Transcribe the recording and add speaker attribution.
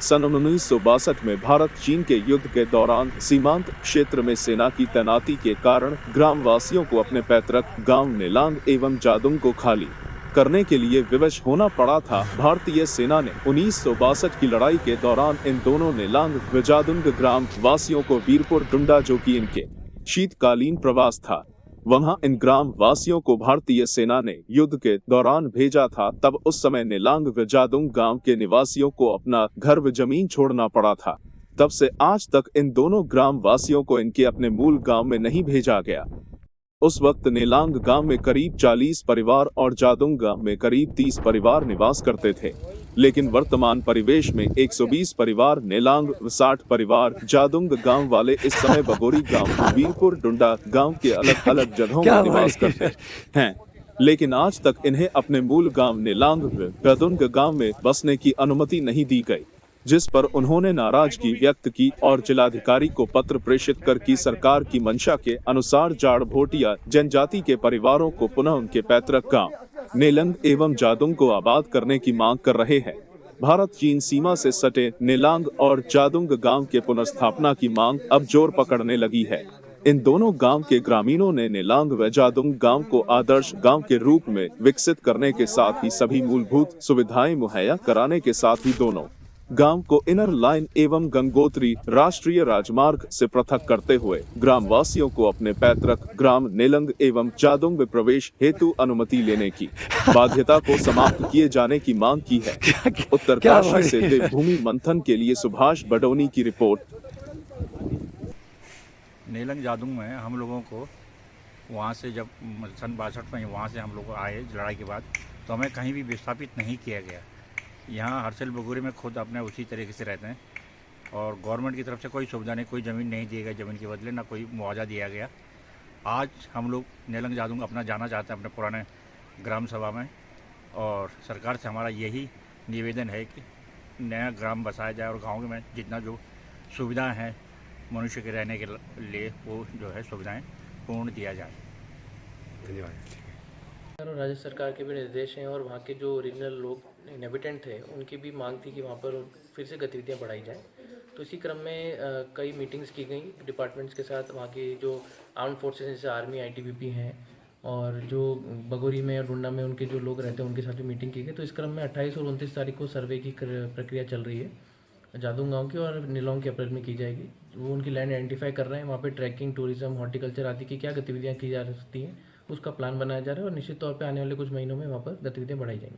Speaker 1: सन 1962 में भारत चीन के युद्ध के दौरान सीमांत क्षेत्र में सेना की तैनाती के कारण ग्रामवासियों को अपने पैतृक गांव नेलांग एवं जादुंग को खाली करने के लिए विवश होना पड़ा था। भारतीय सेना ने 1962 की लड़ाई के दौरान इन दोनों नेलांग व जादुंग ग्राम वासियों को वीरपुर डुंडा, जो कि इनके शीतकालीन प्रवास था, वहां इन ग्राम वासियों को भारतीय सेना ने युद्ध के दौरान भेजा था। तब उस समय नेलांग व जादुंग गांव के निवासियों को अपना घर व जमीन छोड़ना पड़ा था। तब से आज तक इन दोनों ग्राम वासियों को इनके अपने मूल गांव में नहीं भेजा गया। उस वक्त नेलांग गांव में करीब 40 परिवार और जादुंग गांव में करीब 30 परिवार निवास करते थे, लेकिन वर्तमान परिवेश में 120 परिवार नेलांग व 60 परिवार जादुंग गांव वाले इस समय बगोरी गांव, वीरपुर डुंडा गांव के अलग अलग जगहों में निवास करते हैं, लेकिन आज तक इन्हें अपने मूल गांव नेलांग व जादुंग गांव में बसने की अनुमति नहीं दी गई, जिस पर उन्होंने नाराजगी व्यक्त की और जिलाधिकारी को पत्र प्रेषित कर की सरकार की मंशा के अनुसार जाड़ भोटिया जनजाति के परिवारों को पुनः उनके पैतृक गांव नेलांग एवं जादुंग को आबाद करने की मांग कर रहे हैं। भारत चीन सीमा से सटे नेलांग और जादुंग गांव के पुनर्स्थापना की मांग अब जोर पकड़ने लगी है। इन दोनों गांव के ग्रामीणों ने नेलांग व जादुंग गांव को आदर्श गांव के रूप में विकसित करने के साथ ही सभी मूलभूत सुविधाएं मुहैया कराने के साथ ही दोनों गांव को इनर लाइन एवं गंगोत्री राष्ट्रीय राजमार्ग से पृथक करते हुए ग्रामवासियों को अपने पैतृक ग्राम नेलांग एवं जादुंग में प्रवेश हेतु अनुमति लेने की बाध्यता को समाप्त किए जाने की मांग की है। उत्तरकाशी से देवभूमि मंथन के लिए सुभाष बडोनी की रिपोर्ट।
Speaker 2: नेलांग जादुंग में हम लोगों को वहाँ से जब सन 62 में वहाँ से हम लोग आए लड़ाई के बाद, तो हमें कहीं भी विस्थापित नहीं किया गया। यहाँ हरसिल बगोरी में खुद अपने उसी तरीके से रहते हैं और गवर्नमेंट की तरफ से कोई सुविधा नहीं, कोई ज़मीन नहीं दी गई, ज़मीन के बदले ना कोई मुआवजा दिया गया। आज हम लोग नेलांग जादुंग अपना जाना चाहते हैं अपने पुराने ग्राम सभा में, और सरकार से हमारा यही निवेदन है कि नया ग्राम बसाया जाए और गाँव में जितना जो सुविधाएँ हैं मनुष्य के रहने के लिए वो जो है सुविधाएँ पूर्ण दिया जाए।
Speaker 3: धन्यवाद।
Speaker 4: और राज्य सरकार के भी निर्देश हैं और वहाँ के जो ओरिजिनल लोग इनहेबिटेंट थे उनकी भी मांग थी कि वहाँ पर फिर से गतिविधियाँ बढ़ाई जाए। तो इसी क्रम में कई मीटिंग्स की गई डिपार्टमेंट्स के साथ, वहाँ की जो आर्म फोर्सेस जैसे आर्मी, आईटीबीपी हैं और जो बगोरी में और डुंडा में उनके जो लोग रहते हैं उनके साथ भी मीटिंग की गई। तो इस क्रम में 28 और 29 तारीख को सर्वे की प्रक्रिया चल रही है जादुंग गाँव की, और नेलांग के अप्रैल में की जाएगी। वो उनकी लैंड आइडेंटिफाई कर रहे हैं, वहाँ पे ट्रैकिंग, टूरिज्म, हॉर्टिकल्चर आदि की क्या गतिविधियाँ की जा सकती हैं उसका प्लान बनाया जा रहा है और निश्चित तौर पे आने वाले कुछ महीनों में वहाँ पर गतिविधियाँ बढ़ाई जाएंगी।